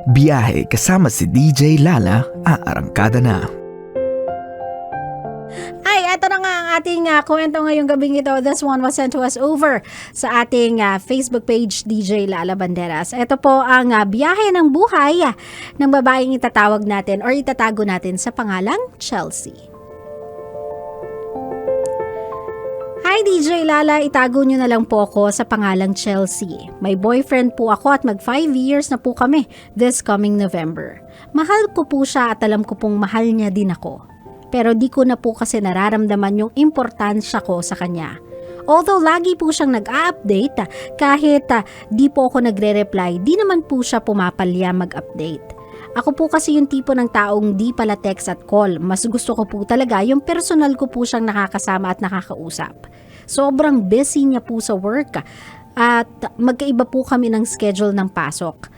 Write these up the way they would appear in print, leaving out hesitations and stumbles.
Biyahe kasama si DJ Lala, aarangkada na. Ay, eto na nga ang ating kwento ngayong gabing ito. This one was sent to us over sa ating Facebook page, DJ Lala Banderas. Ito po ang biyahe ng buhay ng babaeng itatawag natin or itatago natin sa pangalang Chelsea. Hi DJ Lala, itago nyo na lang po ako sa pangalang Chelsea. May boyfriend po ako at mag 5 years na po kami this coming November. Mahal ko po siya at alam ko pong mahal niya din ako. Pero di ko na po kasi nararamdaman yung importansya ko sa kanya. Although lagi po siyang nag-a-update, kahit di po ako nagre-reply, di naman po siya pumapalya mag-update. Ako po kasi yung tipo ng taong di pala text at call. Mas gusto ko po talaga yung personal ko po siyang nakakasama at nakakausap. Sobrang busy niya po sa work at magkaiba po kami ng schedule ng pasok.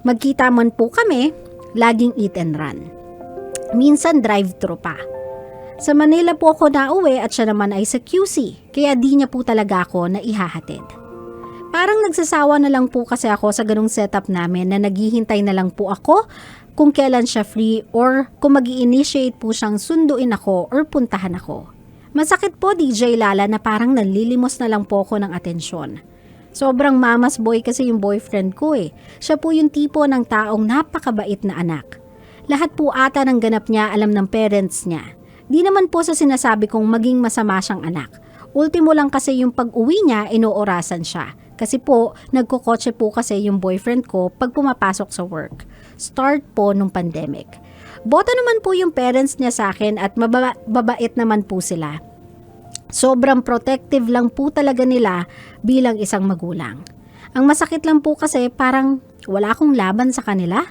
Magkita man po kami, laging eat and run. Minsan drive-thru pa. Sa Manila po ako nauwi at siya naman ay sa QC, kaya di niya po talaga ako naihahatid. Parang nagsasawa na lang po kasi ako sa ganung setup namin na naghihintay na lang po ako kung kailan siya free or kung mag-i-initiate po siyang sunduin ako or puntahan ako. Masakit po DJ Lala na parang nalilimos na lang po ako ng atensyon. Sobrang mama's boy kasi yung boyfriend ko eh. Siya po yung tipo ng taong napakabait na anak. Lahat po ata ng ganap niya alam ng parents niya. Di naman po sa sinasabi kong maging masama siyang anak. Ultimo lang kasi yung pag-uwi niya, inoorasan siya. Kasi po, nagkukotse po kasi yung boyfriend ko pag pumapasok sa work. Start po nung pandemic. Boto naman po yung parents niya sa akin at mababait naman po sila. Sobrang protective lang po talaga nila bilang isang magulang. Ang masakit lang po kasi parang wala akong laban sa kanila.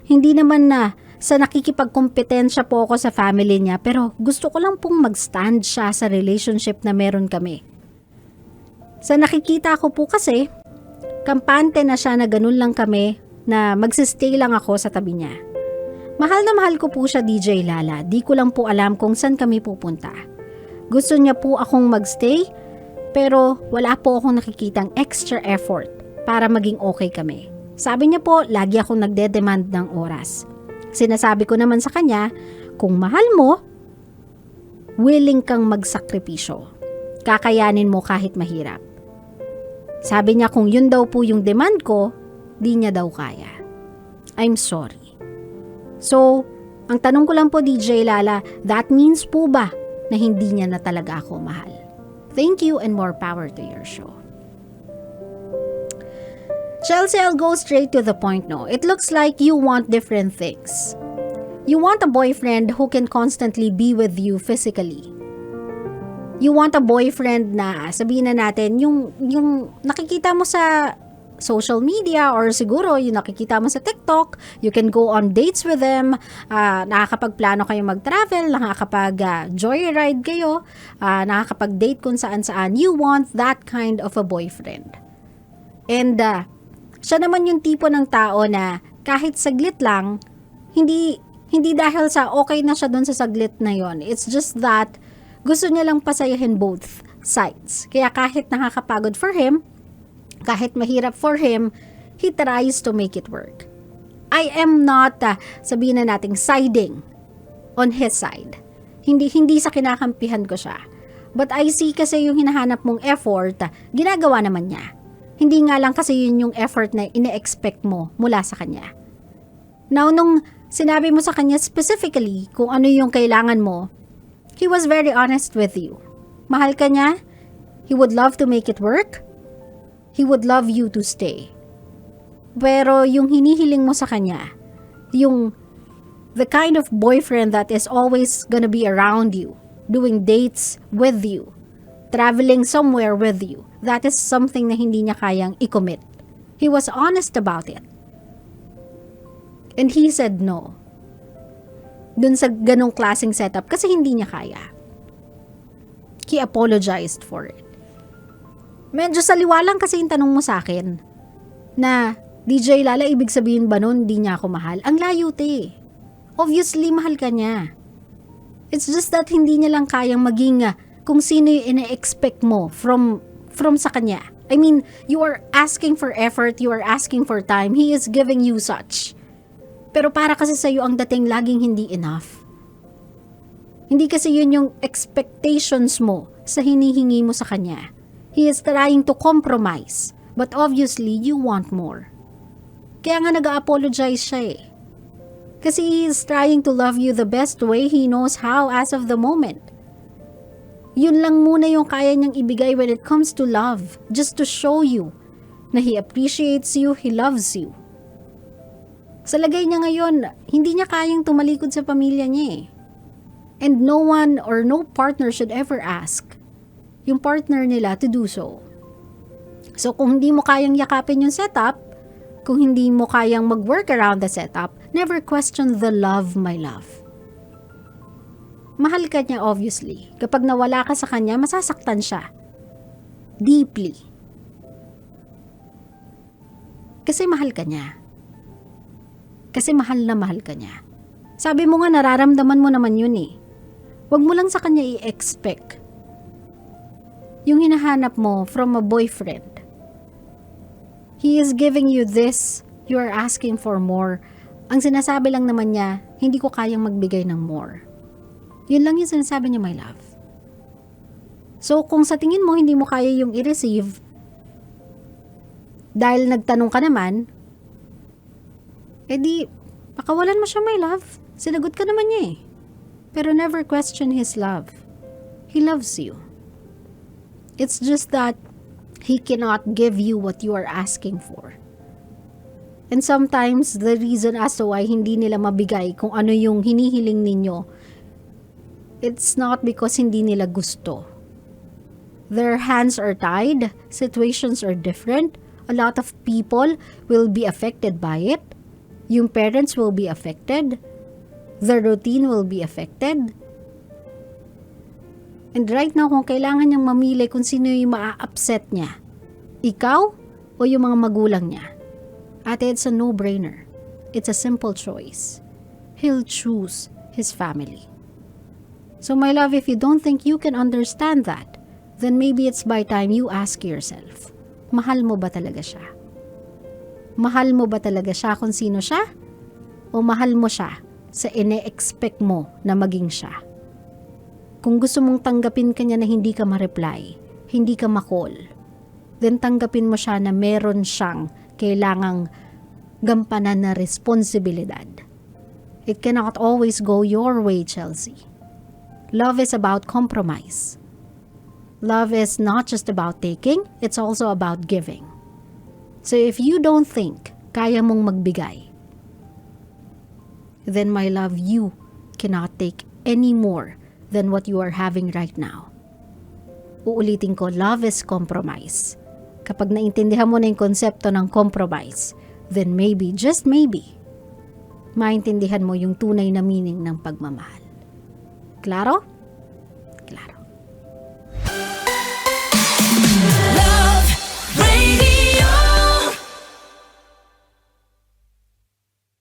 Hindi naman na sa nakikipagkompetensya po ako sa family niya pero gusto ko lang pong mag-stand siya sa relationship na meron kami. Sa nakikita ko po kasi, kampante na siya na ganun lang kami na magsistay lang ako sa tabi niya. Mahal na mahal ko po siya DJ Lala, di ko lang po alam kung saan kami pupunta. Gusto niya po akong magstay pero wala po akong nakikitang extra effort para maging okay kami. Sabi niya po, lagi akong nagde-demand ng oras. Sinasabi ko naman sa kanya, kung mahal mo, willing kang magsakripisyo. Kakayanin mo kahit mahirap. Sabi niya kung yun daw po yung demand ko, di niya daw kaya. I'm sorry. So, ang tanong ko lang po DJ Lala, that means po ba na hindi niya na talaga ako mahal? Thank you and more power to your show. Chelsea, I'll go straight to the point no. It looks like you want different things. You want a boyfriend who can constantly be with you physically. You want a boyfriend na sabihin na natin yung nakikita mo sa social media or siguro yung nakikita mo sa TikTok, you can go on dates with them, nakakapagplano kayo mag-travel, nakakapag-joyride kayo, nakakapag-date kung saan-saan. You want that kind of a boyfriend. And siya naman yung tipo ng tao na kahit saglit lang, hindi dahil sa okay na siya doon sa saglit na yon. It's just that gusto niya lang pasayahin both sides. Kaya kahit nakakapagod for him, kahit mahirap for him, he tries to make it work. I am not, sabihin na nating siding on his side. Hindi sa kinakampihan ko siya. But I see kasi yung hinahanap mong effort, ginagawa naman niya. Hindi nga lang kasi yun yung effort na ine-expect mo mula sa kanya. Now, nung sinabi mo sa kanya specifically kung ano yung kailangan mo, he was very honest with you. Mahal ka niya, he would love to make it work, he would love you to stay. Pero yung hinihiling mo sa kanya, yung the kind of boyfriend that is always gonna be around you, doing dates with you, traveling somewhere with you, that is something na hindi niya kayang i-commit. He was honest about it. And he said no. Dun sa ganong klaseng setup kasi hindi niya kaya. He apologized for it. Medyo saliwalang kasi yung tanong mo sa akin na DJ Lala, ibig sabihin ba nun di niya ako mahal? Ang layo te. Obviously, mahal ka niya. It's just that hindi niya lang kayang maging kung sino yung ina-expect mo from sa kanya. I mean, you are asking for effort, you are asking for time. He is giving you such. Pero para kasi sa'yo ang dating laging hindi enough. Hindi kasi yun yung expectations mo sa hinihingi mo sa kanya. He is trying to compromise, but obviously you want more. Kaya nga nag-apologize siya eh. Kasi he is trying to love you the best way he knows how as of the moment. Yun lang muna yung kaya niyang ibigay when it comes to love, just to show you na he appreciates you, he loves you. Sa lagay niya ngayon, hindi niya kayang tumalikod sa pamilya niya eh. And no one or no partner should ever ask yung partner nila to do so. So kung hindi mo kayang yakapin yung setup, kung hindi mo kayang mag-work around the setup, never question the love, my love. Mahal ka niya obviously. Kapag nawala ka sa kanya, masasaktan siya. Deeply. Kasi mahal ka niya. Kasi mahal na mahal ka niya. Sabi mo nga nararamdaman mo naman yun eh. Huwag mo lang sa kanya i-expect yung hinahanap mo from a boyfriend. He is giving you this, you are asking for more. Ang sinasabi lang naman niya, hindi ko kayang magbigay ng more. Yun lang yung sinasabi niya, my love. So kung sa tingin mo hindi mo kaya yung i-receive, dahil nagtanong ka naman, edi pakawalan mo siya, my love. Sinagot ka naman niya eh. Pero never question his love. He loves you. It's just that he cannot give you what you are asking for. And sometimes, the reason as to why hindi nila mabigay kung ano yung hinihiling ninyo, it's not because hindi nila gusto. Their hands are tied, situations are different, a lot of people will be affected by it, yung parents will be affected, the routine will be affected. And right now, kung kailangan niyang mamili kung sino yung maa-upset niya, ikaw o yung mga magulang niya, ate, it's a no-brainer. It's a simple choice. He'll choose his family. So my love, if you don't think you can understand that, then maybe it's by time you ask yourself, mahal mo ba talaga siya? Mahal mo ba talaga siya kung sino siya? O mahal mo siya sa ine-expect mo na maging siya? Kung gusto mong tanggapin ka niya na hindi ka ma-reply, hindi ka ma-call, then tanggapin mo siya na meron siyang kailangang gampanan na responsibilidad. It cannot always go your way, Chelsea. Love is about compromise. Love is not just about taking, it's also about giving. So if you don't think kaya mong magbigay, then my love, you cannot take any more than what you are having right now. Uulitin ko, love is compromise. Kapag naintindihan mo na yung konsepto ng compromise, then maybe, just maybe, maintindihan mo yung tunay na meaning ng pagmamahal. Klaro?